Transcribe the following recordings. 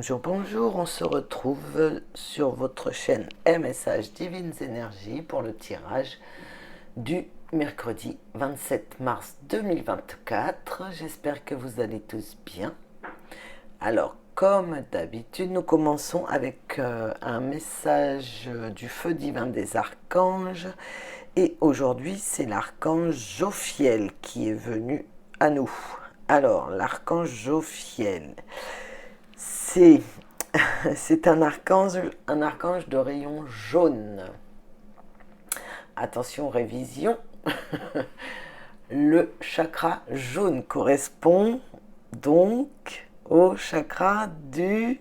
Bonjour, bonjour, on se retrouve sur votre chaîne MSH Divines Énergies pour le tirage du mercredi 27 mars 2024. J'espère que vous allez tous bien. Alors, comme d'habitude, nous commençons avec un message du feu divin des archanges. Et aujourd'hui, c'est l'archange Jophiel qui est venu à nous. Alors, l'archange Jophiel, c'est un archange de rayon jaune. Attention, révision. Le chakra jaune correspond donc au chakra du...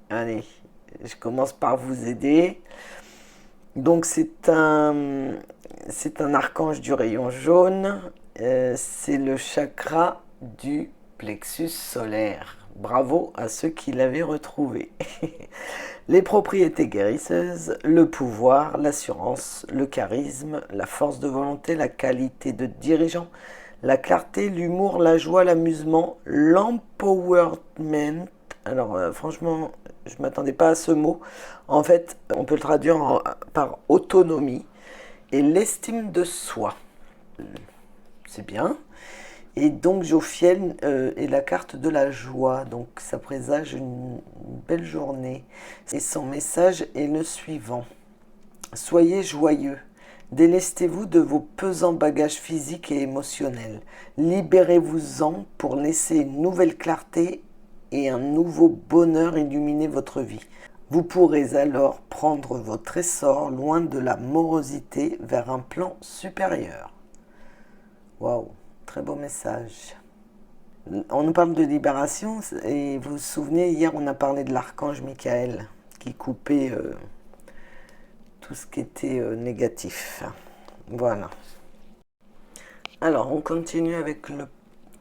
Allez, je commence par vous aider. Donc c'est un archange du rayon jaune. C'est le chakra du plexus solaire. Bravo à ceux qui l'avaient retrouvé. Les propriétés guérisseuses, le pouvoir, l'assurance, le charisme, la force de volonté, la qualité de dirigeant, la clarté, l'humour, la joie, l'amusement, l'empowerment. Alors franchement, je ne m'attendais pas à ce mot. En fait, on peut le traduire par autonomie et l'estime de soi. C'est bien. Et donc Jophiel est la carte de la joie, donc ça présage une belle journée. Et son message est le suivant. Soyez joyeux, délestez-vous de vos pesants bagages physiques et émotionnels. Libérez-vous-en pour laisser une nouvelle clarté et un nouveau bonheur illuminer votre vie. Vous pourrez alors prendre votre essor loin de la morosité vers un plan supérieur. Waouh! Très beau message. On nous parle de libération et vous vous souvenez, hier on a parlé de l'archange Michael qui coupait tout ce qui était négatif. Voilà. Alors on continue avec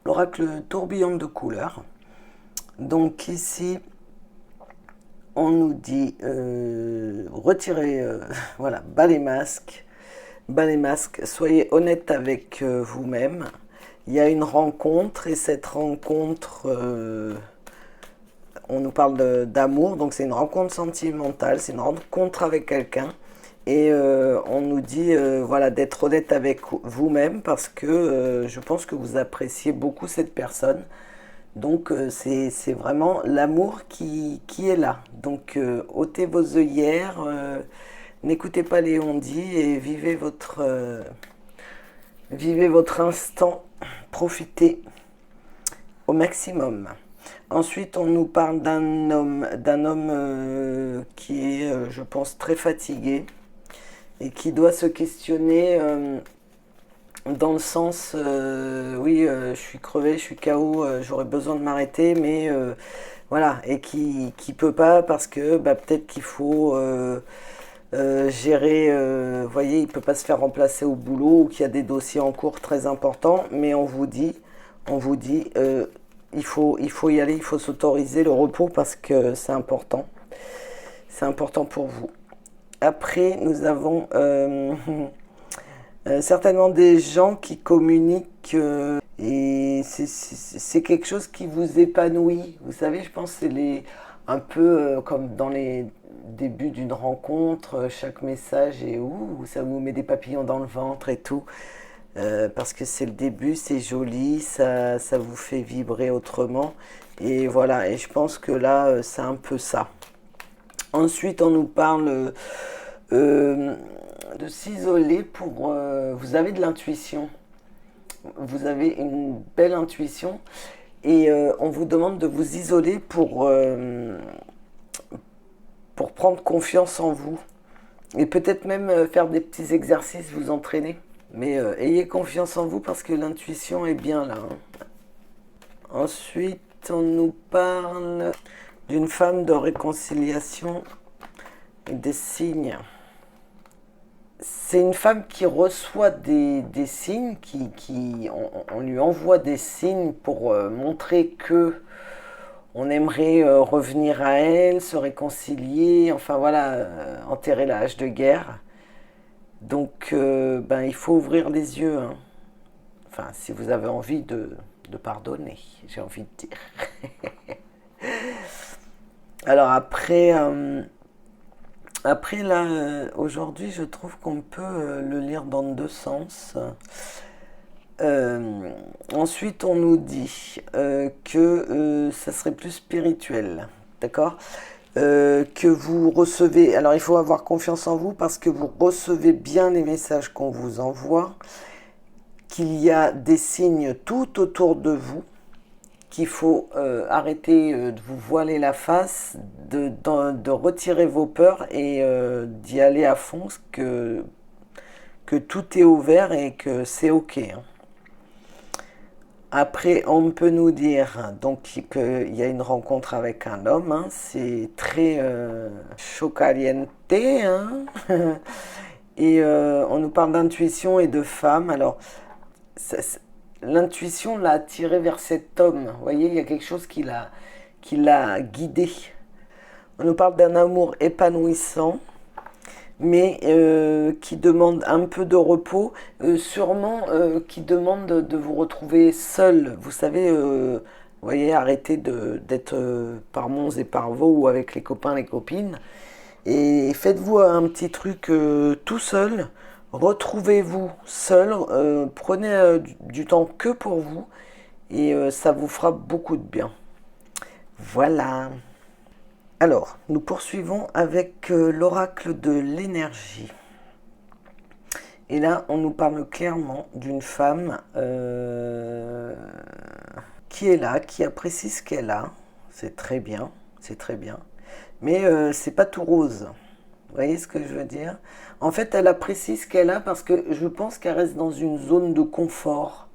l'oracle tourbillon de couleurs. Donc ici on nous dit retirez, voilà, bas les masques, soyez honnête avec vous-même. Il y a une rencontre et cette rencontre, on nous parle d'amour, donc c'est une rencontre sentimentale, c'est une rencontre avec quelqu'un. Et on nous dit voilà, d'être honnête avec vous-même parce que je pense que vous appréciez beaucoup cette personne. Donc c'est vraiment l'amour qui est là. Donc ôtez vos œillères, n'écoutez pas les on-dit et vivez votre instant. Profitez au maximum. Ensuite, on nous parle d'un homme qui est, je pense, très fatigué et qui doit se questionner dans le sens, oui, je suis crevé, je suis KO, j'aurais besoin de m'arrêter, mais voilà, et qui peut pas parce que peut-être qu'il faut gérer, vous voyez, il ne peut pas se faire remplacer au boulot ou qu'il y a des dossiers en cours très importants, mais on vous dit, il faut y aller, il faut s'autoriser le repos parce que c'est important pour vous. Après, nous avons certainement des gens qui communiquent et c'est quelque chose qui vous épanouit. Vous savez, je pense que c'est un peu comme dans les début d'une rencontre, chaque message est ça vous met des papillons dans le ventre et tout, parce que c'est le début, c'est joli, ça vous fait vibrer autrement, et voilà, et je pense que là, c'est un peu ça. Ensuite, on nous parle de s'isoler pour... vous avez de l'intuition, vous avez une belle intuition, et on vous demande de vous isoler pour prendre confiance en vous. Et peut-être même faire des petits exercices, vous entraîner. Mais ayez confiance en vous parce que l'intuition est bien là. Ensuite, on nous parle d'une femme de réconciliation et des signes. C'est une femme qui reçoit des signes, on lui envoie des signes pour montrer que on aimerait revenir à elle, se réconcilier, enfin voilà, enterrer la hache de guerre. Donc il faut ouvrir les yeux. Hein. Enfin, si vous avez envie de pardonner, j'ai envie de dire. Alors après là, aujourd'hui, je trouve qu'on peut le lire dans deux sens. Ensuite, on nous dit que ça serait plus spirituel, d'accord? Que vous recevez. Alors, il faut avoir confiance en vous parce que vous recevez bien les messages qu'on vous envoie, qu'il y a des signes tout autour de vous, qu'il faut arrêter de vous voiler la face, de retirer vos peurs et d'y aller à fond, que tout est ouvert et que c'est ok, hein. Après, on peut nous dire donc qu'il y a une rencontre avec un homme, hein, c'est très chaud caliente, hein. Et on nous parle d'intuition et de femme. Alors, l'intuition l'a attiré vers cet homme. Vous voyez, il y a quelque chose qui l'a guidé. On nous parle d'un amour épanouissant, mais qui demande un peu de repos, sûrement qui demande de vous retrouver seul. Vous savez, vous voyez, arrêtez d'être par monts et par vaux ou avec les copains, les copines. Et faites-vous un petit truc tout seul. Retrouvez-vous seul. Prenez du temps que pour vous. Et ça vous fera beaucoup de bien. Voilà. Alors, nous poursuivons avec l'oracle de l'énergie. Et là, on nous parle clairement d'une femme qui est là, qui apprécie ce qu'elle a. C'est très bien, c'est très bien. Mais c'est pas tout rose. Vous voyez ce que je veux dire? En fait, elle apprécie ce qu'elle a parce que je pense qu'elle reste dans une zone de confort.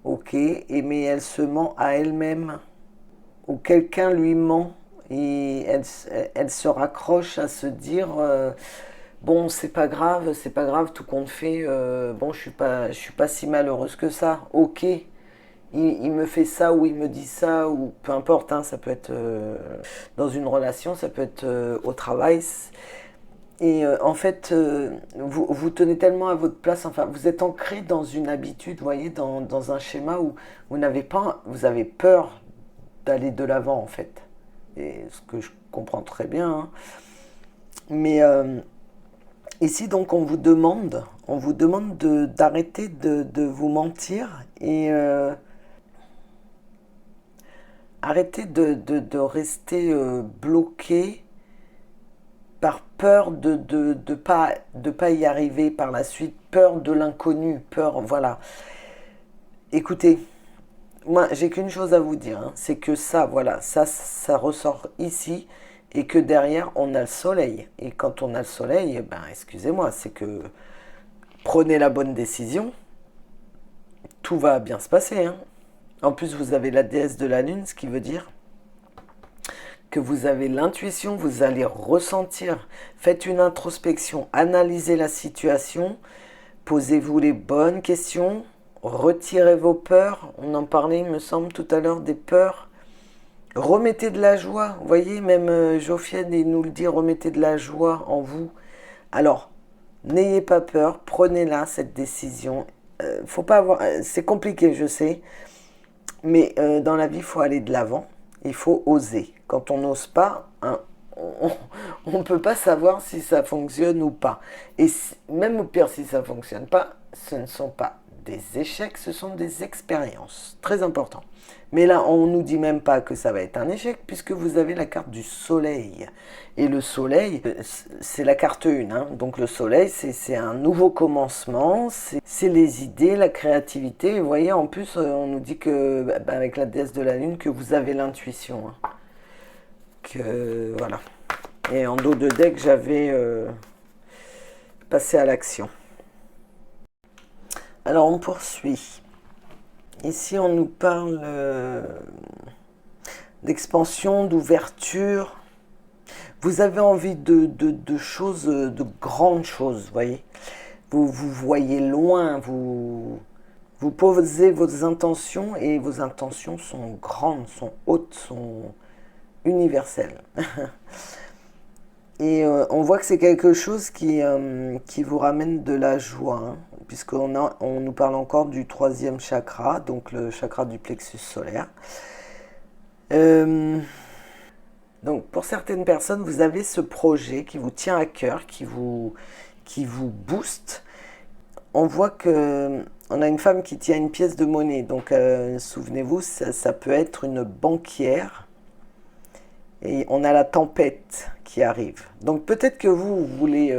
Ok, et mais elle se ment à elle-même. Ou quelqu'un lui ment. Et elle se raccroche à se dire bon, c'est pas grave, tout compte fait. Bon, je suis pas si malheureuse que ça. Ok, il me fait ça ou il me dit ça ou peu importe. Hein, ça peut être dans une relation, ça peut être au travail. Et en fait, vous tenez tellement à votre place. Enfin, vous êtes ancré dans une habitude, vous voyez, dans un schéma où vous avez peur d'aller de l'avant en fait. Et ce que je comprends très bien, hein. Mais ici, donc, on vous demande d'arrêter de vous mentir et arrêter de rester bloqué par peur de pas y arriver par la suite, peur de l'inconnu, peur, voilà. Écoutez, moi, j'ai qu'une chose à vous dire, hein, c'est que ça, voilà, ça ressort ici et que derrière, on a le soleil. Et quand on a le soleil, eh ben, excusez-moi, c'est que prenez la bonne décision, tout va bien se passer, hein. En plus, vous avez la déesse de la lune, ce qui veut dire que vous avez l'intuition, vous allez ressentir. Faites une introspection, analysez la situation, posez-vous les bonnes questions, retirez vos peurs. On en parlait, il me semble, tout à l'heure des peurs. Remettez de la joie. Vous voyez, même Jophienne il nous le dit, remettez de la joie en vous. Alors, n'ayez pas peur, prenez-la, cette décision. Faut pas avoir, c'est compliqué, je sais, mais dans la vie, il faut aller de l'avant. Il faut oser. Quand on n'ose pas, hein, on ne peut pas savoir si ça fonctionne ou pas. Et même au pire, si ça ne fonctionne pas, ce ne sont pas des échecs, ce sont des expériences. Très important. Mais là, on ne nous dit même pas que ça va être un échec, puisque vous avez la carte du soleil. Et le soleil, c'est la carte 1. Hein. Donc le soleil, c'est un nouveau commencement, c'est les idées, la créativité. Et vous voyez, en plus, on nous dit que, avec la déesse de la lune, que vous avez l'intuition. Hein. Que, voilà. Et en dos de deck, j'avais passé à l'action. Alors, on poursuit. Ici, on nous parle d'expansion, d'ouverture. Vous avez envie de choses, de grandes choses, vous voyez. Vous voyez loin, vous posez vos intentions et vos intentions sont grandes, sont hautes, sont universelles. Et on voit que c'est quelque chose qui vous ramène de la joie, hein, puisqu'on nous parle encore du troisième chakra, donc le chakra du plexus solaire. Donc pour certaines personnes, vous avez ce projet qui vous tient à cœur, qui vous booste. On voit que on a une femme qui tient une pièce de monnaie. Donc souvenez-vous, ça peut être une banquière. Et on a la tempête qui arrive. Donc peut-être que vous voulez,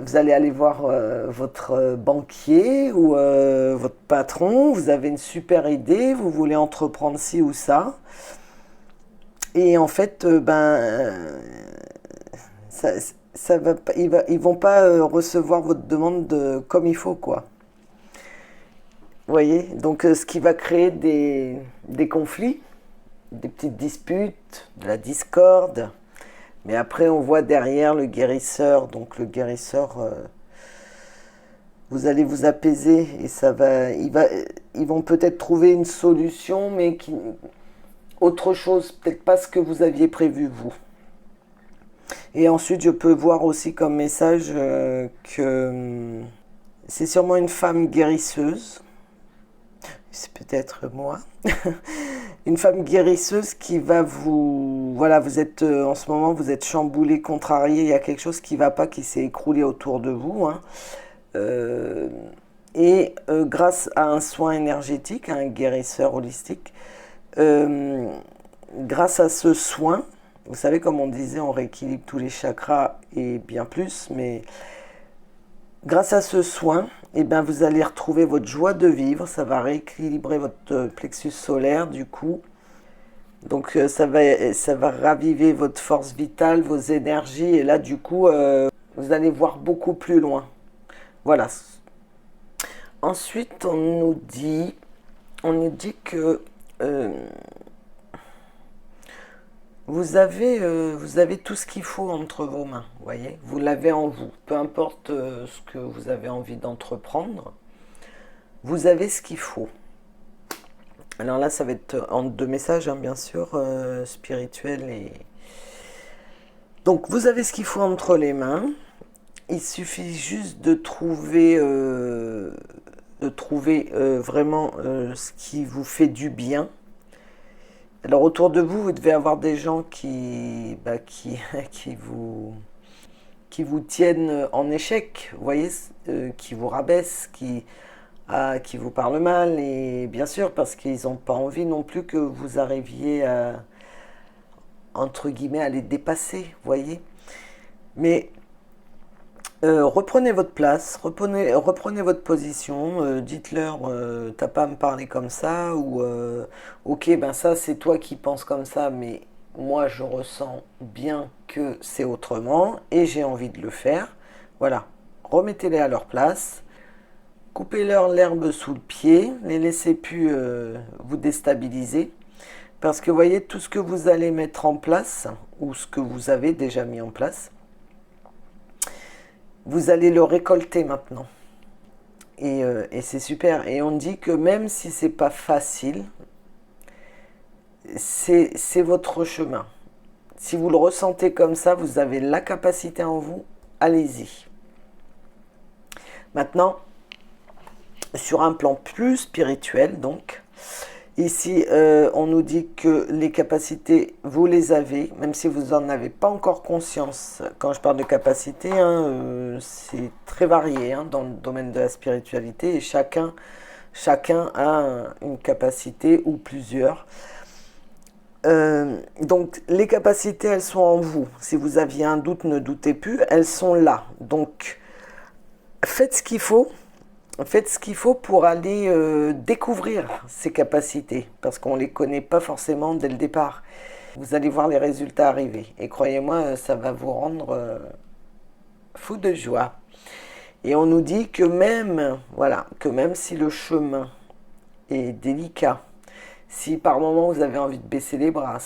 vous allez aller voir votre banquier ou votre patron. Vous avez une super idée, vous voulez entreprendre ci ou ça. Et en fait, ça, ça va, ils vont pas recevoir votre demande comme il faut, quoi. Vous voyez? Donc, ce qui va créer des conflits, des petites disputes, de la discorde. Mais après, on voit derrière le guérisseur. Donc, le guérisseur, vous allez vous apaiser et ils vont peut-être trouver une solution, mais autre chose, peut-être pas ce que vous aviez prévu, vous. Et ensuite, je peux voir aussi comme message que c'est sûrement une femme guérisseuse. C'est peut-être moi. Une femme guérisseuse qui va vous... Voilà, vous êtes en ce moment, vous êtes chamboulé, contrarié. Il y a quelque chose qui ne va pas, qui s'est écroulé autour de vous. Hein. Grâce à un soin énergétique, à un guérisseur holistique, grâce à ce soin, vous savez, comme on disait, on rééquilibre tous les chakras et bien plus, mais grâce à ce soin, eh bien, vous allez retrouver votre joie de vivre, ça va rééquilibrer votre plexus solaire du coup. Donc ça va raviver votre force vitale, vos énergies, et là du coup, vous allez voir beaucoup plus loin. Voilà. Ensuite, on nous dit que vous avez tout ce qu'il faut entre vos mains, voyez, vous l'avez en vous. Peu importe ce que vous avez envie d'entreprendre, vous avez ce qu'il faut. Alors là, ça va être en deux messages, hein, bien sûr, spirituels et... Donc, vous avez ce qu'il faut entre les mains. Il suffit juste de trouver vraiment ce qui vous fait du bien. Alors autour de vous, vous devez avoir des gens qui vous tiennent en échec, vous voyez, qui vous rabaissent, qui vous parlent mal, et bien sûr parce qu'ils n'ont pas envie non plus que vous arriviez à, entre guillemets, à les dépasser, vous voyez. Mais reprenez votre place, reprenez votre position, dites-leur t'as pas à me parler comme ça, ou ok, ben ça c'est toi qui penses comme ça, mais moi je ressens bien que c'est autrement et j'ai envie de le faire. Voilà, remettez-les à leur place, coupez-leur l'herbe sous le pied, les laissez plus vous déstabiliser, parce que vous voyez, tout ce que vous allez mettre en place, ou ce que vous avez déjà mis en place, vous allez le récolter maintenant. Et c'est super. Et on dit que même si c'est pas facile, c'est votre chemin. Si vous le ressentez comme ça, vous avez la capacité en vous, allez-y. Maintenant, sur un plan plus spirituel, donc, ici, on nous dit que les capacités, vous les avez, même si vous n'en avez pas encore conscience. Quand je parle de capacité, hein, c'est très varié hein, dans le domaine de la spiritualité, et chacun a une capacité ou plusieurs. Donc, les capacités, elles sont en vous. Si vous aviez un doute, ne doutez plus, elles sont là. Donc, faites ce qu'il faut. Faites ce qu'il faut pour aller découvrir ces capacités, parce qu'on ne les connaît pas forcément dès le départ. Vous allez voir les résultats arriver, et croyez-moi, ça va vous rendre fou de joie. Et on nous dit que même si le chemin est délicat, si par moment vous avez envie de baisser les bras,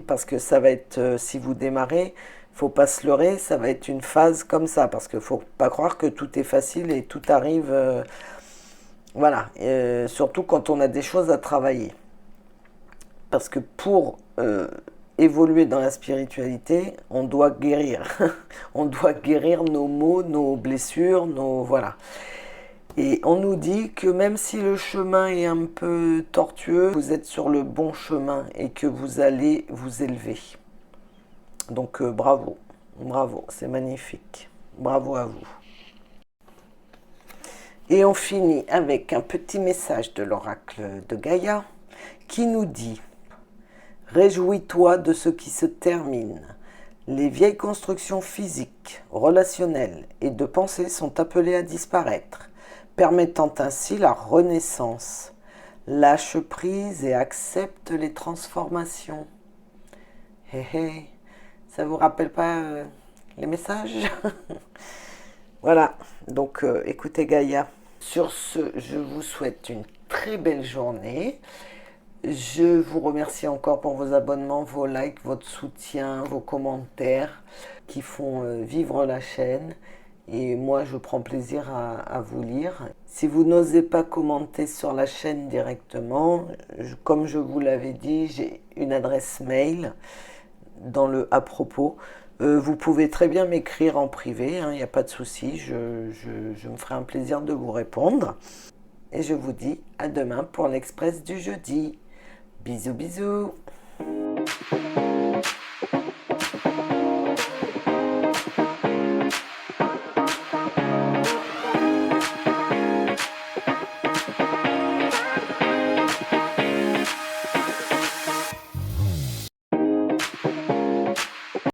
parce que ça va être, si vous démarrez, faut pas se leurrer, ça va être une phase comme ça, parce qu'il faut pas croire que tout est facile et tout arrive, surtout quand on a des choses à travailler. Parce que pour évoluer dans la spiritualité, on doit guérir. On doit guérir nos maux, nos blessures, voilà. Et on nous dit que même si le chemin est un peu tortueux, vous êtes sur le bon chemin et que vous allez vous élever. Donc bravo, bravo, c'est magnifique. Bravo à vous. Et on finit avec un petit message de l'oracle de Gaïa qui nous dit: réjouis-toi de ce qui se termine. Les vieilles constructions physiques, relationnelles et de pensée sont appelées à disparaître, permettant ainsi la renaissance. Lâche prise et accepte les transformations. Hé hé, ça vous rappelle pas les messages? Voilà, donc écoutez Gaïa. Sur ce, je vous souhaite une très belle journée. Je vous remercie encore pour vos abonnements, vos likes, votre soutien, vos commentaires qui font vivre la chaîne. Et moi, je prends plaisir à vous lire. Si vous n'osez pas commenter sur la chaîne directement, comme je vous l'avais dit, j'ai une adresse mail dans le à propos. Vous pouvez très bien m'écrire en privé, il n'y a pas de souci. Je me ferai un plaisir de vous répondre. Et je vous dis à demain pour l'Express du jeudi. Bisous bisous.